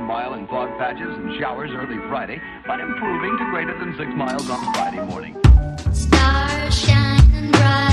mile in fog patches and showers early Friday, but improving to greater than 6 miles on Friday morning. Stars shining bright.